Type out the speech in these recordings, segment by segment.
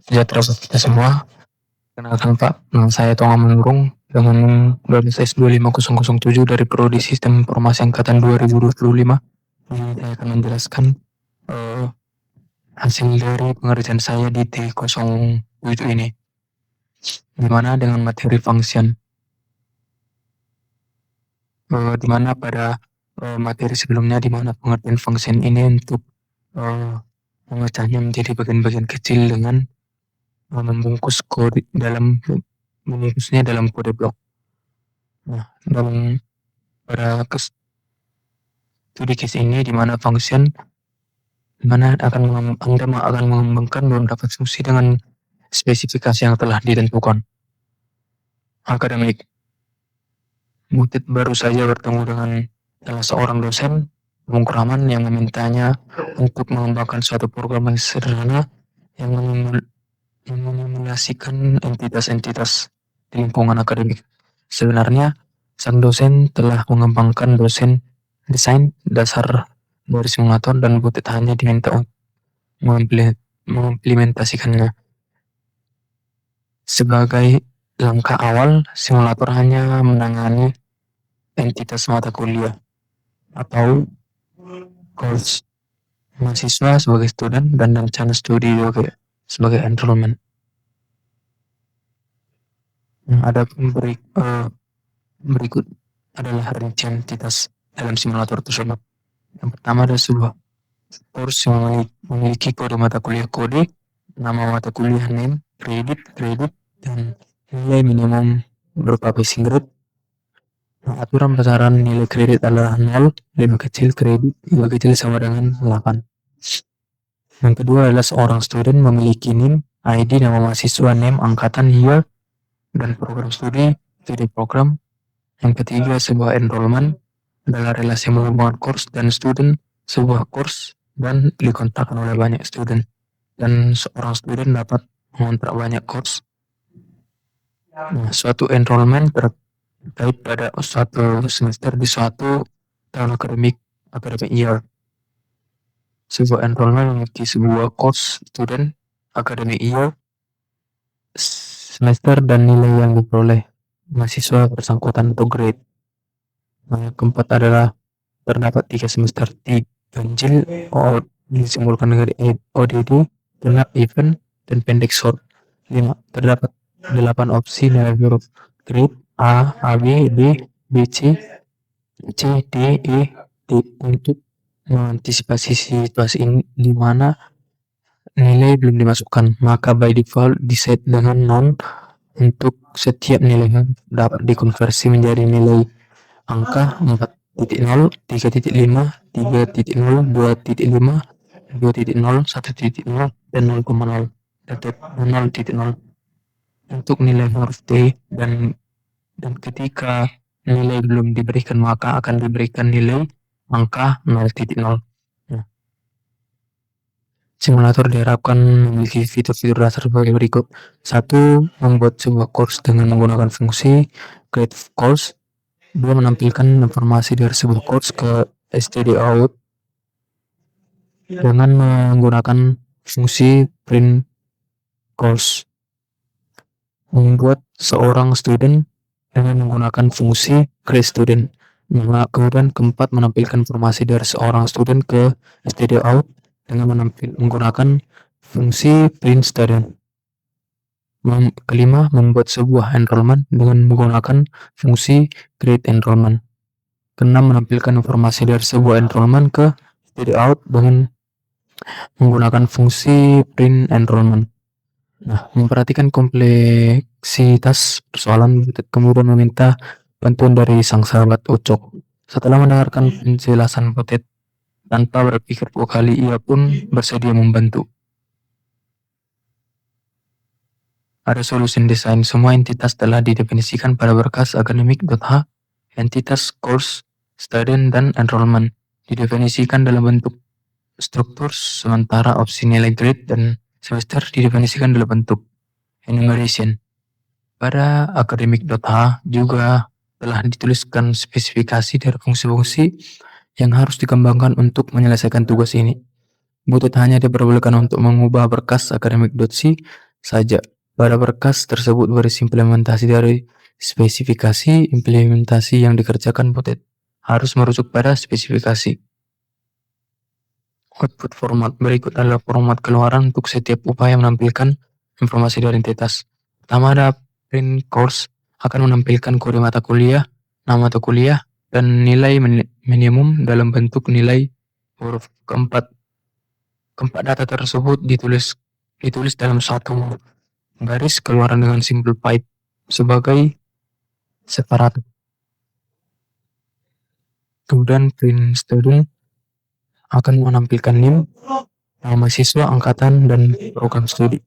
Sejahtera buat kita semua. Kenalkan Pak, nama saya Tonga Manurung dengan lulus S25007 dari Prodi Sistem Informasi Angkatan 2025. Ini saya akan menjelaskan eh, hasil dari pengerjaan saya di T07 ini, di mana dengan materi function, di mana pada materi sebelumnya di mana pengertian function ini untuk memecahnya menjadi bagian-bagian kecil dengan membungkus kode membungkusnya dalam kode blok. Nah, dalam pada studi case ini di mana function di mana Anda akan mengembangkan beberapa fungsi dengan spesifikasi yang telah ditentukan. Akademik. Butit baru saja bertemu dengan salah seorang dosen pemrograman yang memintanya untuk mengembangkan suatu program yang sederhana yang memimulasikan entitas-entitas di lingkungan akademik. Sebenarnya, sang dosen telah mengembangkan desain dasar dari simulator dan Butit hanya diminta untuk mengimplementasikannya. Sebagai langkah awal, simulator hanya menangani entitas mata kuliah atau course mahasiswa sebagai student dan rencana studi sebagai enrollment. Ada berikut adalah rincian entitas dalam simulator tersebut. Yang pertama ada sebuah course yang memiliki kode mata kuliah kode, nama mata kuliah name, kredit, dan nilai minimum berupa passing grade. Aturan besaran nilai kredit adalah 0, 5 kecil kredit, 2 kecil sama dengan 8. Yang kedua adalah seorang student memiliki NIM, ID, nama mahasiswa, name, angkatan, year, dan program studi, studi program. Yang ketiga sebuah enrollment adalah relasi menghubungkan course dan student, sebuah course dan dikontakkan oleh banyak student, dan seorang student dapat mengontrak banyak course. Nah, suatu enrollment terkait pada suatu semester di suatu tahun academic year. Sebuah enrollment memiliki sebuah course, student, academic year, semester, dan nilai yang diperoleh mahasiswa bersangkutan atau grade. Nah, yang keempat adalah terdapat 3 semester ganjil disimpulkan dengan ODD, genap event, dan pendek short. 5. Terdapat 8 opsi nilai huruf grade A, AB, B, C, D, E, D untuk mengantisipasi situasi ini di mana nilai belum dimasukkan, maka by default diset dengan non untuk setiap nilai yang dapat dikonversi menjadi nilai angka 4.0, 3.5, 3.0, 2.5, 2.0, 1.0, dan 0,0 dan 0.0 untuk nilai huruf T, dan ketika nilai belum diberikan maka akan diberikan nilai angka 0.0. Simulator diharapkan memiliki fitur-fitur dasar sebagai berikut. 1. Membuat sebuah course dengan menggunakan fungsi create course. 2. Menampilkan informasi dari sebuah course ke stdout dengan menggunakan fungsi print course. Membuat seorang student dengan menggunakan fungsi create student. Kemudian keempat, menampilkan informasi dari seorang student ke stdout dengan menggunakan fungsi print student. Kelima, membuat sebuah enrollment dengan menggunakan fungsi create enrollment. Keenam, menampilkan informasi dari sebuah enrollment ke stdout dengan menggunakan fungsi print enrollment. Nah, memperhatikan kompleksitas persoalan, kemudian meminta bantuan dari sang sahabat Ucok. Setelah mendengarkan penjelasan Butit, tanpa berpikir 2 kali, ia pun bersedia membantu. Ada solusi desain. Semua entitas telah didefinisikan pada berkas akademik.h. Entitas course, student, dan enrollment didefinisikan dalam bentuk struktur, sementara opsi nilai grade dan semester didefinisikan dalam bentuk enumeration. Pada akademik.h juga telah dituliskan spesifikasi dari fungsi-fungsi yang harus dikembangkan untuk menyelesaikan tugas ini. Butit hanya diperbolehkan untuk mengubah berkas akademik.c saja. Pada berkas tersebut berisi implementasi dari spesifikasi. Implementasi yang dikerjakan harus merujuk pada spesifikasi. Output format berikut adalah format keluaran untuk setiap upaya menampilkan informasi dari entitas. Pertama ada print course, akan menampilkan kode mata kuliah, nama mata kuliah, dan nilai minimum dalam bentuk nilai huruf. Keempat data tersebut ditulis dalam satu garis keluaran dengan simbol pipe sebagai separator. Kemudian print student akan menampilkan NIM, nama siswa, angkatan, dan program studi.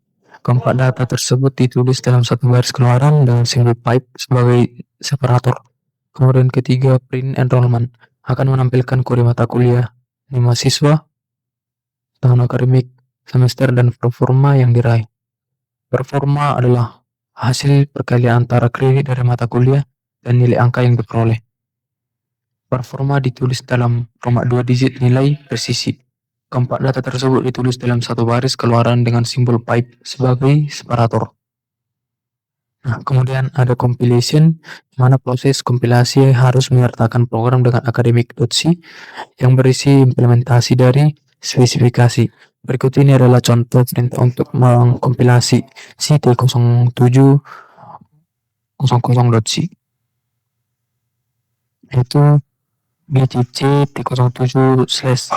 Keempat data tersebut ditulis dalam satu garis keluaran dengan single pipe sebagai separator. Kemudian ketiga, print enrollment akan menampilkan kode mata kuliah, nama siswa, tahun akademik, semester, dan performa yang diraih. Performa adalah hasil perkalian antara kredit dari mata kuliah dan nilai angka yang diperoleh. Performa ditulis dalam format 2 digit nilai presisi. Keempat data tersebut ditulis dalam satu baris keluaran dengan simbol pipe sebagai separator. Nah, kemudian ada compilation, mana proses kompilasi harus menyertakan program dengan academic.c yang berisi implementasi dari spesifikasi. Berikut ini adalah contoh perintah untuk mengkompilasi CT0700.c. Itu bcc T07 slash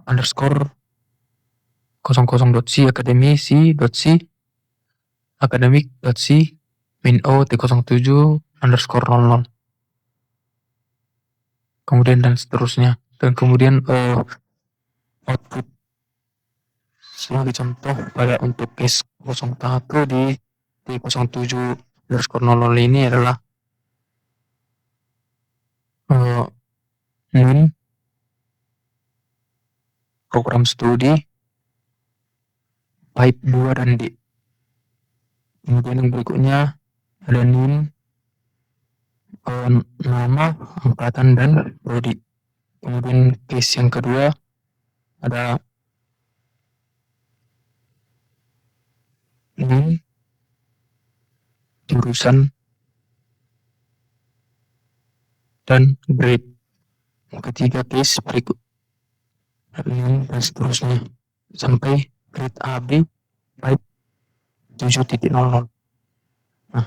underscore 00.c academic.c min o T07 underscore 00. Kemudian dan seterusnya. Dan kemudian output sebagai contoh pada untuk case 01 di T07 underscore 00 ini adalah NIM program studi pipe 2 dan D. Kemudian yang berikutnya ada NIM nama, angkatan, dan prodi. Kemudian case yang kedua ada NIM jurusan dan grade. Ketiga case berikut NIM dan seterusnya sampai grade AB pipe 7.00. Nah,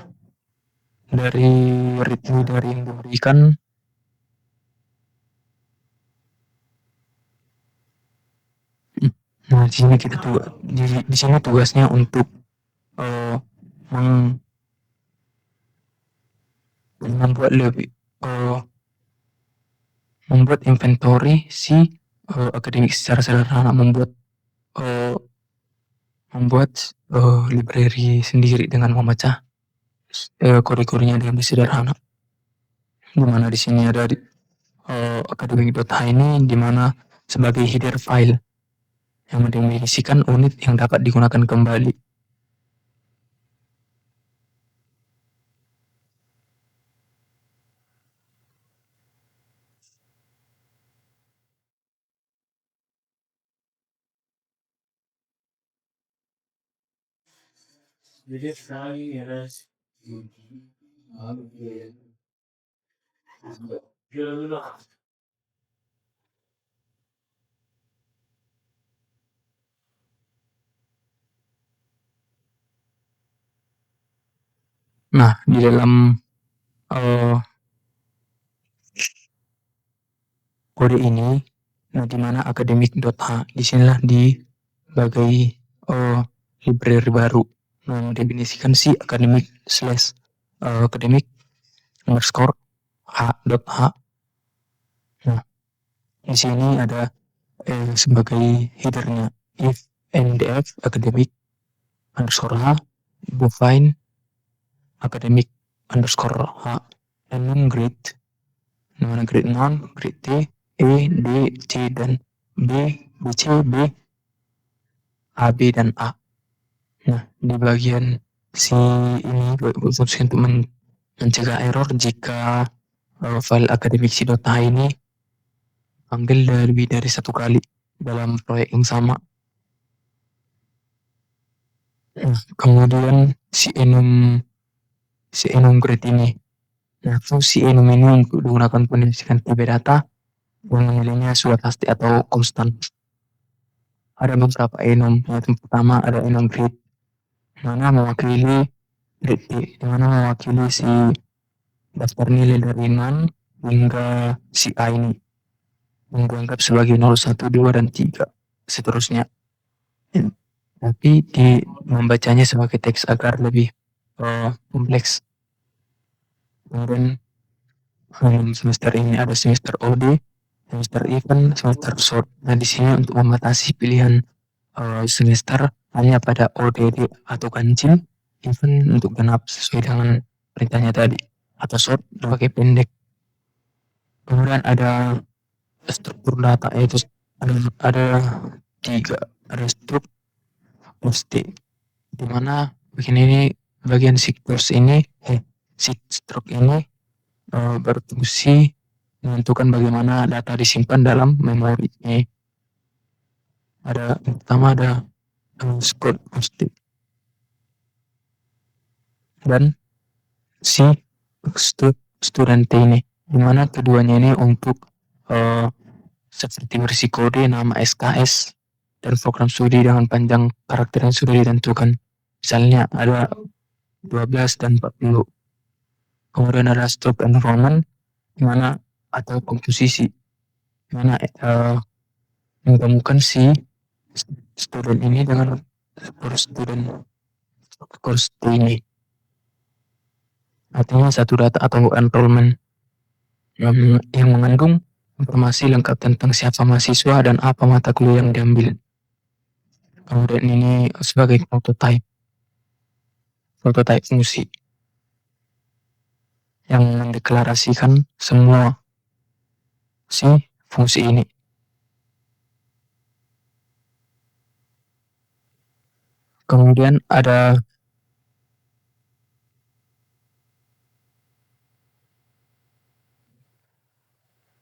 dari review dari yang diberikan, nah di sini kita di sini tugasnya untuk membuat lebih membuat inventory si akademik secara sederhana, membuat library sendiri dengan memecah kode-kodenya dengan sederhana. Di mana di sini ada academic.h ini di mana sebagai header file yang mendefinisikan unit yang dapat digunakan kembali. Nah, di dalam kode ini, nah di mana academic.h disinilah sebagai library baru mendefinisikan si academic slash academic underscore h.h. Nah, di sini ada sebagai headernya if ndf academic underscore h define academic underscore h and grade, dimana grade 0, grade T, E, D, C, dan B, C, B, A, B, dan A. Nah, di bagian si ini berfungsi untuk mencegah error jika file academic.h ini ambil lebih dari satu kali dalam proyek yang sama. Kemudian si enum grade ini. Nah, fungsi enum ini untuk digunakan pendistrikan tipe data yang nilainya sudah pasti atau konstan. Ada beberapa enum. Yang pertama ada enum grade, mana mewakili grade D, di mana mewakili si daftar nilai dari 0 hingga si A ini yang dianggap sebagai 0, 1, 2, dan 3 seterusnya. Tapi membacanya sebagai teks agar lebih kompleks. Kemudian semester ini ada semester OD, semester event, semester short. Nah, di sini untuk membatasi pilihan semester hanya pada ODD atau ganjil, event untuk genap sesuai dengan perintahnya tadi, atau short sebagai pendek. Kemudian ada struktur data, yaitu ada tiga, ada struktur pasti, di mana bagian siklus ini stroke ini berfungsi menentukan bagaimana data disimpan dalam memori. Pertama ada scope pasti dan si student ini, di mana keduanya ini untuk seperti versi kode, nama SKS, dan program studi dengan panjang karakter yang sudah ditentukan. Misalnya ada 12 dan 40. Kemudian ada stroke enrollment, di mana atau komposisi, di mana menggabungkan si student ini dengan course ini. Artinya satu data atau enrollment yang mengandung informasi lengkap tentang siapa mahasiswa dan apa mata kuliah yang diambil. Kemudian ini sebagai prototype fungsi yang mendeklarasikan semua si fungsi ini. Kemudian ada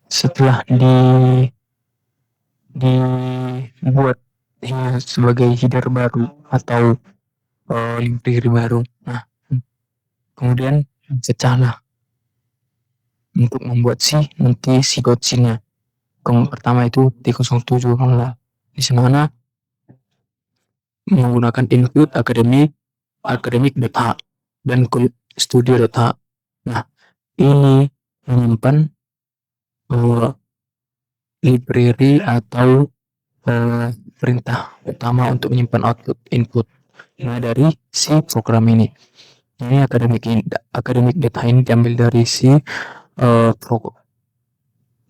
setelah dibuat sebagai header baru atau library baru. Nah, kemudian pecahlah untuk membuat nanti si Godzilla. Pertama itu T07 lah, di mana menggunakan include academic data dan studio data. Nah, ini menyimpan library atau perintah utama untuk menyimpan output input dari si program ini. Ini academic data ini diambil dari si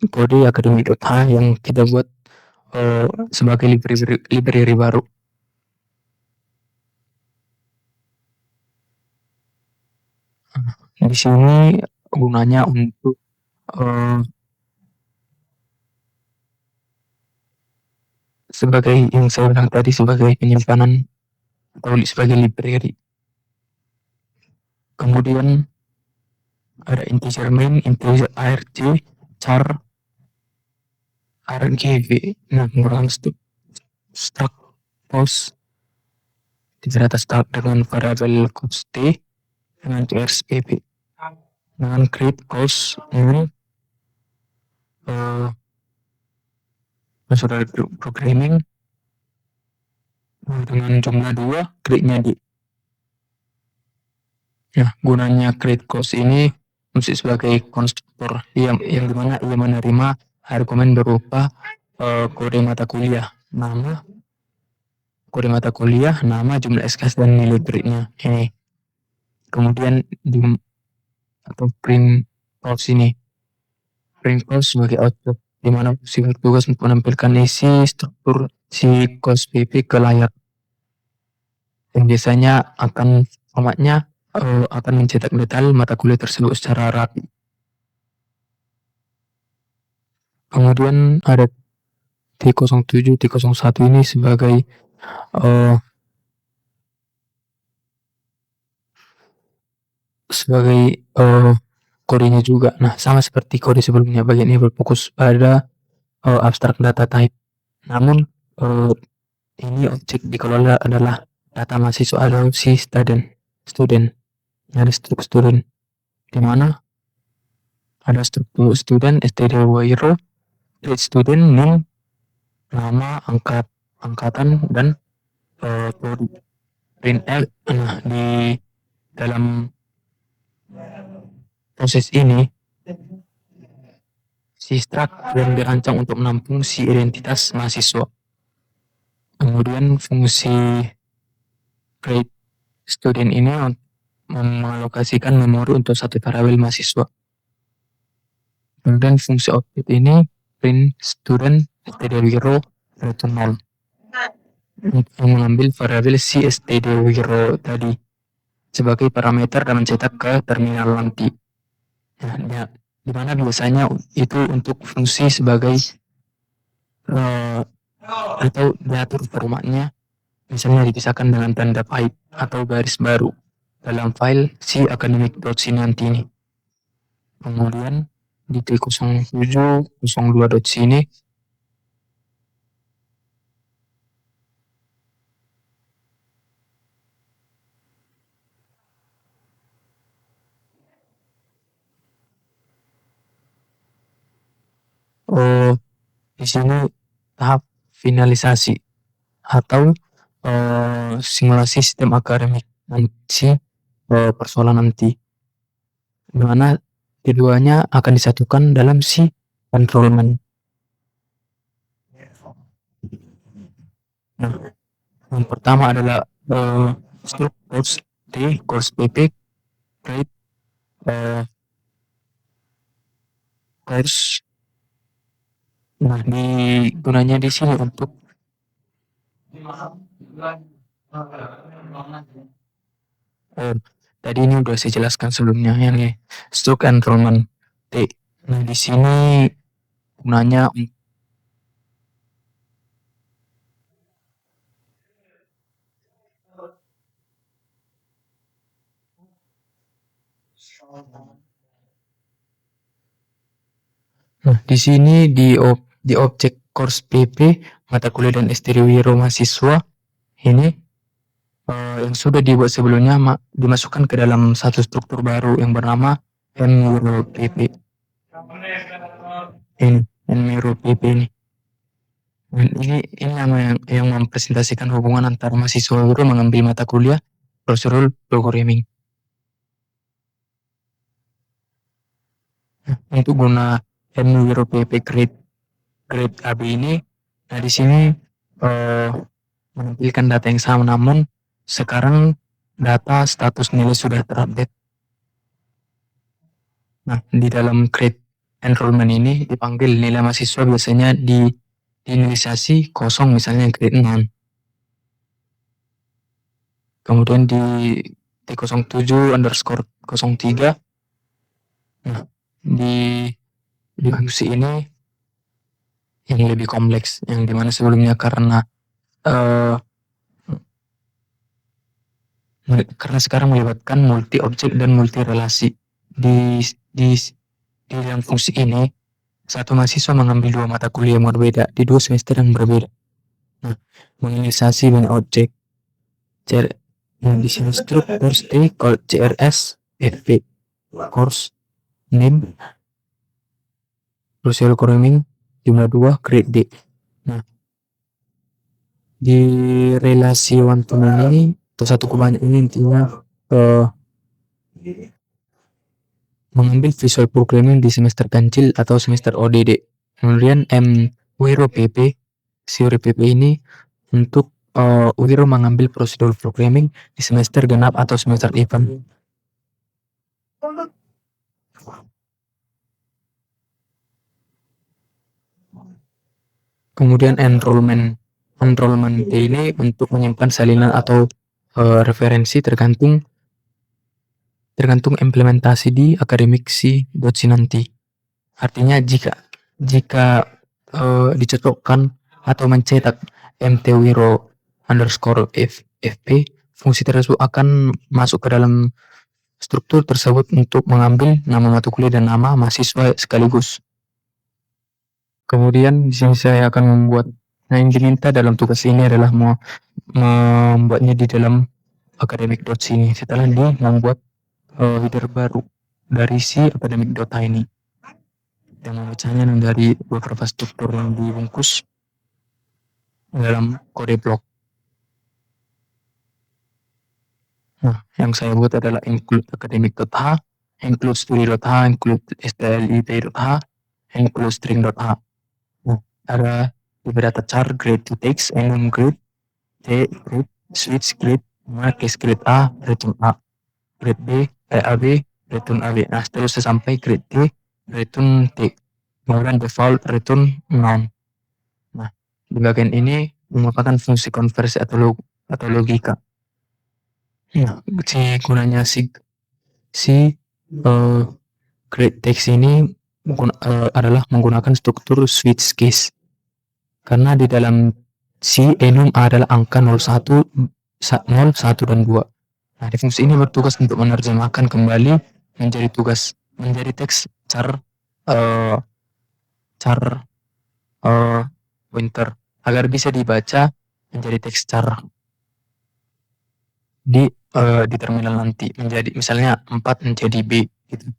kode academic data yang kita buat sebagai library baru. Di sini gunanya untuk sebagai yang saya bilang tadi, sebagai penyimpanan atau sebagai library. Kemudian ada integer main, integer arg, char, rgv. Nah, menggunakan struct post tidak data start dengan variabel cost t dengan rspp, dengan create cost dengan metode programming dengan jumlah 2, create-nya di. Nah, gunanya create cost ini fungsi sebagai konstruktor yang dimana ia menerima argumen berupa kode mata kuliah, nama jumlah SKS dan nilai grade-nya ini. Kemudian atau print cost ini, print cost sebagai output, di mana fungsi bertugas untuk menampilkan isi struktur si cost PP ke layar, yang biasanya formatnya akan mencetak detail mata kuliah tersebut secara rapi. Kemudian ada T07, T01 ini sebagai kodenya juga. Nah, sama seperti kode sebelumnya, bagian ini berfokus pada abstract data type. Namun ini objek dikelola adalah data mahasiswa atau si student dari struktur student, di mana ada struktur student, std wiro, grade student, name, nama, angkatan, dan prodi. Print L. Nah, di dalam proses ini si struct yang dirancang untuk menampung si identitas mahasiswa. Kemudian fungsi create student ini mengalokasikan memori untuk satu variabel mahasiswa. Kemudian fungsi output ini print student std wiro return null, yang mengambil variabel si std wiro tadi sebagai parameter dan mencetak ke terminal nanti. Nah, di mana biasanya itu untuk fungsi sebagai atau diatur formatnya, misalnya dipisahkan dengan tanda pipe atau garis baru dalam file si academic.c nanti ini. Kemudian di T0702.c ini di sini tahap finalisasi atau simulasi sistem akademik nanti persoalan nanti, di mana keduanya akan disatukan dalam si enrollment. Nah, yang pertama adalah course D, course PP, grade, course. Nah, gunanya di sini untuk tadi ini udah saya jelaskan sebelumnya yang ini stock enrollment T. Nah, di sini gunanya di sini di objek course PP mata kuliah dan std wiro mahasiswa ini yang sudah dibuat sebelumnya dimasukkan ke dalam satu struktur baru yang bernama Miro PP. Ini Miro PP ini. Ini yang mempresentasikan hubungan antara mahasiswa baru mengambil mata kuliah procedural programming. Untuk guna Miro PP grade AB ini, nah di sini menampilkan data yang sama, namun sekarang data status nilai sudah terupdate. Nah, di dalam grade enrollment ini dipanggil nilai mahasiswa biasanya diinisiasi kosong, misalnya grade 6. Kemudian di T07_03, nah di fungsi ini yang lebih kompleks, yang dimana sebelumnya karena sekarang melibatkan multi objek dan multi relasi. Di dalam fungsi ini satu mahasiswa mengambil dua mata kuliah yang berbeda di 2 semester yang berbeda. Nah, menginisiasi banyak objek. Yang di sini course T, CRS, FP, course name, procedural programming, jumlah 2, grade D. Nah, di relasi one to many ini atau satu ke banyak ini intinya mengambil visual programming di semester kancil atau semester ODD. Kemudian Wiro PP, Siuri PP ini untuk Wiro mengambil procedural programming di semester genap atau semester event. Kemudian enrollment ini untuk menyimpan salinan atau referensi tergantung implementasi di akademik si nanti. Artinya jika dicocokkan atau mencetak MT_Wiro_FP, fungsi tersebut akan masuk ke dalam struktur tersebut untuk mengambil nama mata kuliah dan nama mahasiswa sekaligus. Kemudian di sini saya akan membuat Nah, yang diminta dalam tugas ini adalah membuatnya di dalam academic.sini. Setelah ini membuat header baru dari si academic.tiny dan membacanya dari beberapa struktur yang dibungkus dalam kode blok. Nah, yang saya buat adalah include academic.h, include study.h, include stlit.h, include string.h. Nah, ada beberapa char grade to text, enum grade, t grade, switch grade, case grade A, return A, grade B, AB, return AB. Nah, seterusnya sampai grade T, return T. Kemudian default return none. Nah, di bagian ini merupakan fungsi konversi atau logika. Nah, gunanya si create text ini adalah menggunakan struktur switch case. Karena di dalam si enum adalah angka 01, 0, 1, dan 2. Nah, di fungsi ini bertugas untuk menerjemahkan kembali menjadi teks char pointer agar bisa dibaca menjadi teks char di terminal nanti, menjadi misalnya 4 menjadi B gitu.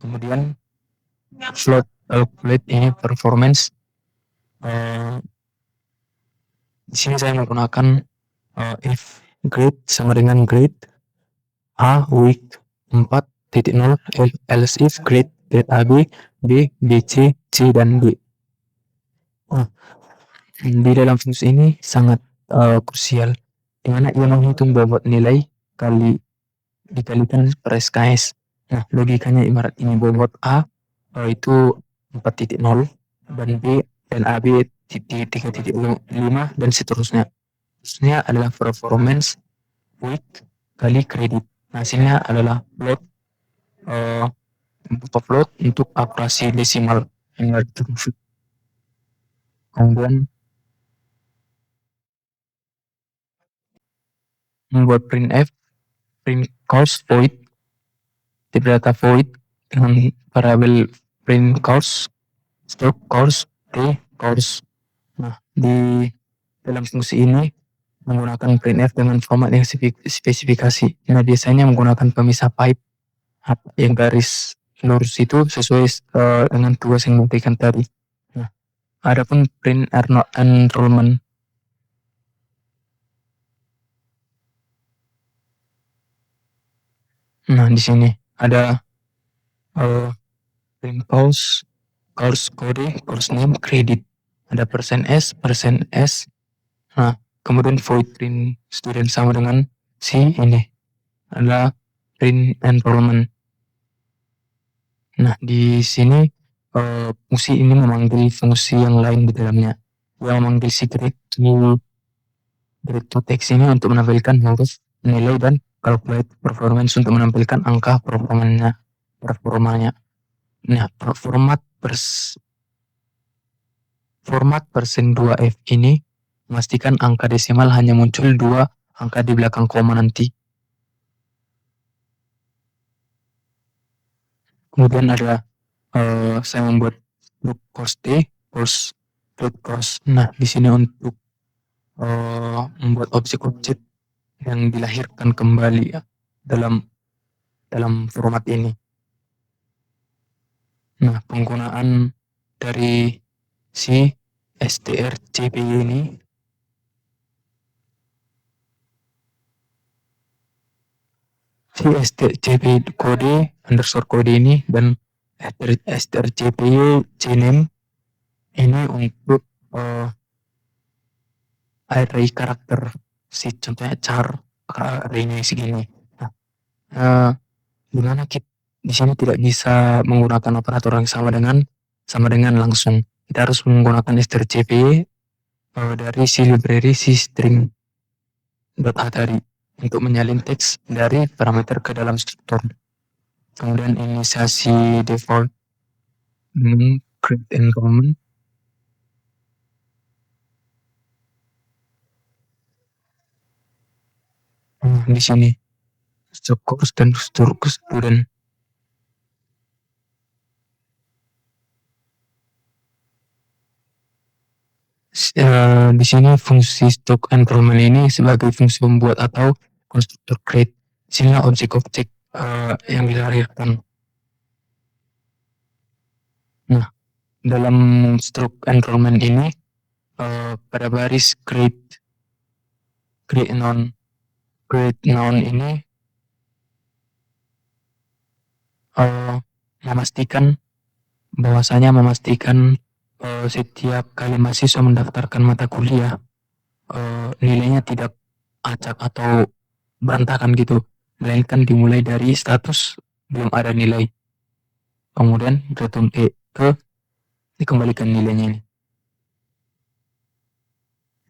Kemudian float calculate ini performance. Di sini saya menggunakan if grade sama dengan grade A week 4.0, else if grade AB, B, BC, C, dan D. Di dalam fungsi ini sangat krusial, di mana ia menghitung bobot nilai dikalikan per SKS. Nah, logikanya ibarat ini bobot A itu 4.0 dan B dan AB 3.5 dan seterusnya. Seterusnya adalah performance week kali kredit. Nah, hasilnya adalah float untuk akurasi desimal yang termasuk. Kemudian membuat printf, print course void, type data void dengan variabel print course, stock course, t course. Nah, di dalam fungsi ini menggunakan printf dengan format yang spesifikasi. Nah, biasanya menggunakan pemisah pipe yang garis lurus itu sesuai dengan tugas yang diberikan tadi. Nah, adapun print enrollment. Nah, di sini ada print course code, course name, credit. Ada %s. Nah, kemudian void print student sama dengan si ini adalah print enrollment. Nah, di sini fungsi ini memanggil fungsi yang lain di dalamnya. Yang memanggil si grade to text ini untuk menampilkan huruf nilai dan calculate performance untuk menampilkan angka performanya. Nah, format %2f ini memastikan angka desimal hanya muncul 2 angka di belakang koma nanti. Kemudian ada saya membuat course T, course. Nah, di sini untuk membuat objek-objek yang dilahirkan kembali ya, dalam format ini. Nah, penggunaan dari si strcpy ini si strcpy kode ini dan strcpy cname ini untuk array karakter si contohnya char arraynya segini. Nah, dimana kita di sini tidak bisa menggunakan operator yang sama dengan langsung. Kita harus menggunakan strcpy dari si library si string.h tadi untuk menyalin teks dari parameter ke dalam struktur. Kemudian inisiasi default create enrollment. Di sini course dan student. Di sini fungsi stock enrollment ini sebagai fungsi membuat atau konstruktor create. Di sini objek-objek yang dilahirkan. Nah, dalam stock enrollment ini pada baris create noun ini uh, memastikan setiap kali mahasiswa mendaftarkan mata kuliah nilainya tidak acak atau berantakan gitu, melainkan dimulai dari status belum ada nilai, kemudian return ke dikembalikan nilainya ini.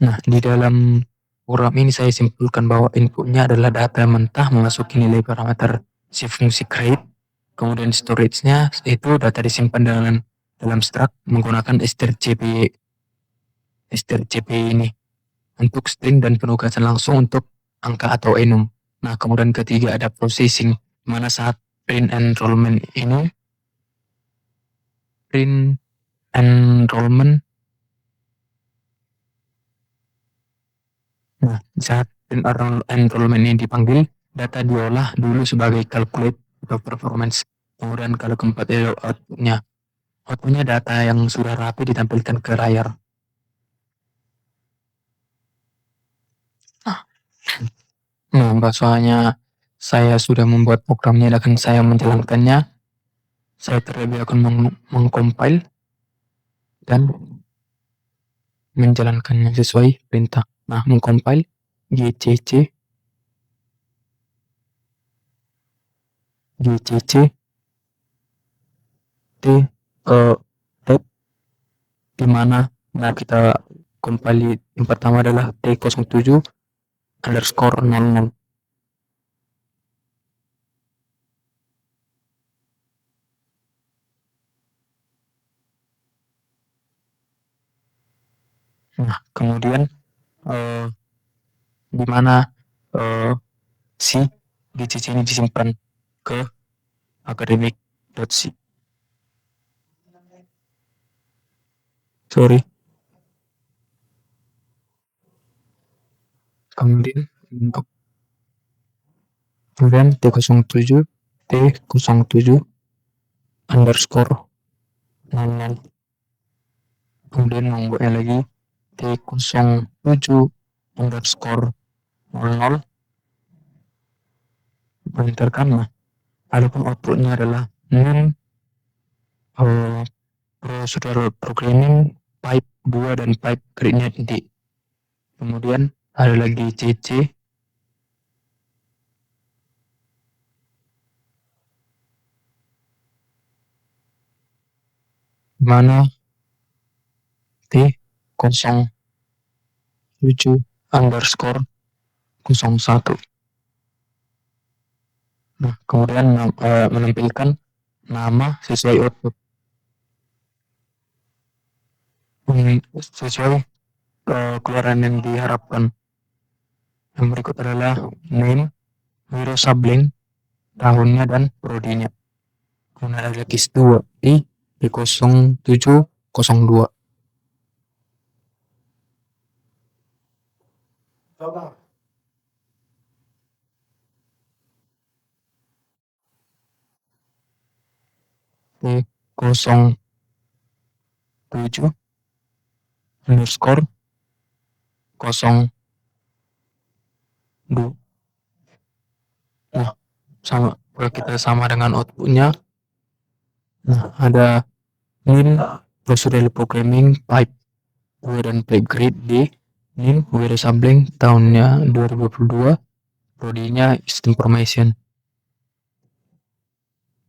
Nah, di dalam program ini saya simpulkan bahwa inputnya adalah data mentah memasuki nilai parameter si fungsi create, kemudian storage-nya itu data disimpan dalam struct menggunakan strcp ini untuk string dan penugasan langsung untuk angka atau enum. Nah, kemudian ketiga ada processing, mana saat print enrollment nah, saat print enrollment ini dipanggil, data diolah dulu sebagai calculate atau performance. Kemudian kalau keempat itu outputnya data yang sudah rapi ditampilkan ke layar. Nah, soalnya saya sudah membuat programnya dan saya menjalankannya, saya terlebih akan mengcompile dan menjalankannya sesuai perintah. Nah, mengcompile gcc t tab di mana kita compile yang pertama adalah t07 underscore 00. Nah, kemudian di mana si gcc ini disimpan ke academic.c. Kemudian T07 underscore 00. Kemudian membuatnya lagi T07 underscore 00 menentarkan. Nah, adapun outputnya adalah nim procedural programming pipe 2 dan pipe create-nya titik. Kemudian ada lagi cc mana T07 underscore 01. Nah, kemudian menampilkan nama sesuai output sesuai keluaran yang diharapkan. Yang berikut adalah name, Wiro Sableng, tahunnya dan prodinya. Kemudian ada KIS 2 di B0702. T07 underscore 02. Nah, sama kalau kita sama dengan outputnya. Nah, ada nim procedural programming pipe 2 dan pipe grade D, nim Wiro Sableng, tahunnya 2022, prodinya information.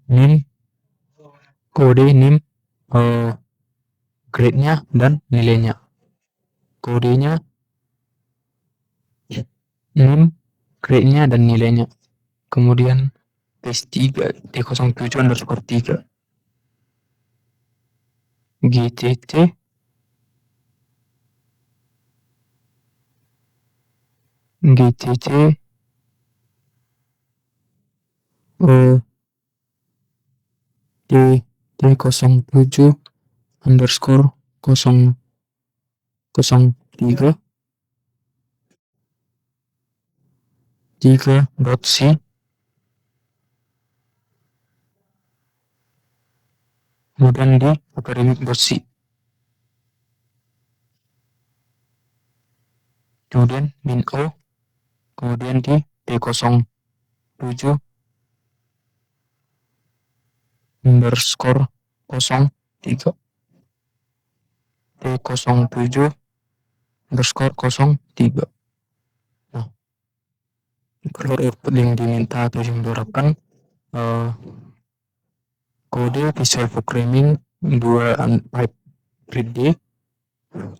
Nim kode nim grade-nya dan nilainya. Kodenya nim grade-nya dan nilainya. Kemudian case 3 T07 underscore 3 gcc T07 underscore 0 03 3.c, kemudian di akademik.c, kemudian min o, kemudian di T07 underscore 03 T07 underscore 03. Nah, kalau output yang diminta atau yang diharapkan, kode visual programming 2 pipe read D,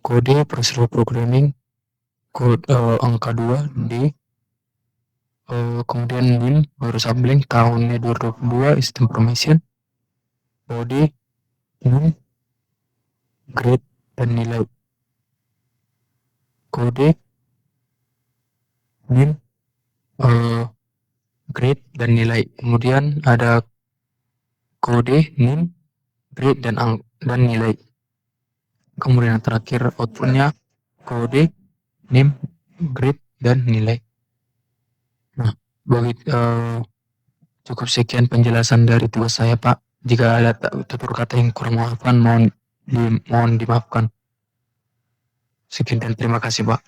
kode procedural programming kode angka 2 D, kemudian bin baru sublink tahunnya 2022 is information, kode name, grade dan nilai, kode name, grade dan nilai, kemudian ada kode name, grade dan nilai, kemudian yang terakhir outputnya kode name, grade dan nilai. Nah, cukup sekian penjelasan dari tugas saya, Pak. Jika ada tutur kata yang kurang maafkan, mohon dimaafkan. Sekian dan terima kasih, Pak.